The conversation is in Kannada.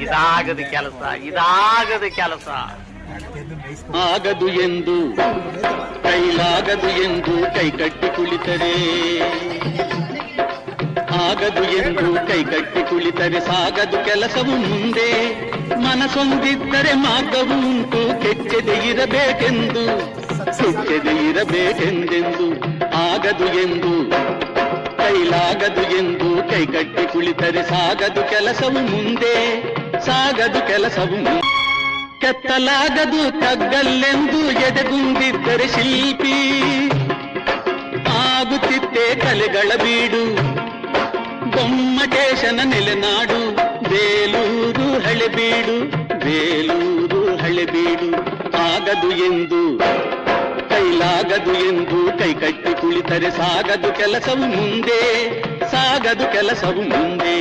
ಇದಾಗದು ಕೆಲಸ, ಇದಾಗದು ಕೆಲಸ. ಆಗದು ಎಂದು ಕೈಲಾಗದು ಎಂದು ಕೈಕಟ್ಟಿ ಕುಳಿತರೆ, ಆಗದು ಎಂದು ಕೈಕಟ್ಟಿ ಕುಳಿತರೆ ಸಾಗದು ಕೆಲಸವು ಮುಂದೆ. ಮನಸೊಂದಿದ್ದರೆ ಮಾರ್ಗವು ಉಂಟು, ಕೆಚ್ಚದೆ ಇರಬೇಕೆಂದು, ಕೆಚ್ಚದೆ ಇರಬೇಕೆಂದೆಂದು. ಆಗದು ಎಂದು ಕೈಲಾಗದು ಎಂದು ಕೈಕಟ್ಟಿ ಕುಳಿತರೆ ಸಾಗದು ಕೆಲಸವು ಮುಂದೆ, ಸಾಗದು ಕೆಲಸವು ಮುಂದೆ. ಕೆತ್ತಲಾಗದು ಕಗ್ಗಲ್ಲೆಂದು ಎದೆಗುಂದಿದ್ದರೆ ಶಿಲ್ಪಿ, ಆಗುತ್ತಿದ್ದೆ ಕಲೆಗಳ ಬೀಡು. ಗೊಮ್ಮಟೇಶನ ನೆಲೆನಾಡು ಬೇಲೂರು ಹಳೆಬೀಡು, ಬೇಲೂರು ಹಳೆಬೀಡು. ಆಗದು ಎಂದು ಕೈಲಾಗದು ಎಂದು ಕೈಕಟ್ಟಿ ಕುಳಿತರೆ ಸಾಗದು ಕೆಲಸವು ಮುಂದೆ, ಸಾಗದು ಕೆಲಸವು ಮುಂದೆ.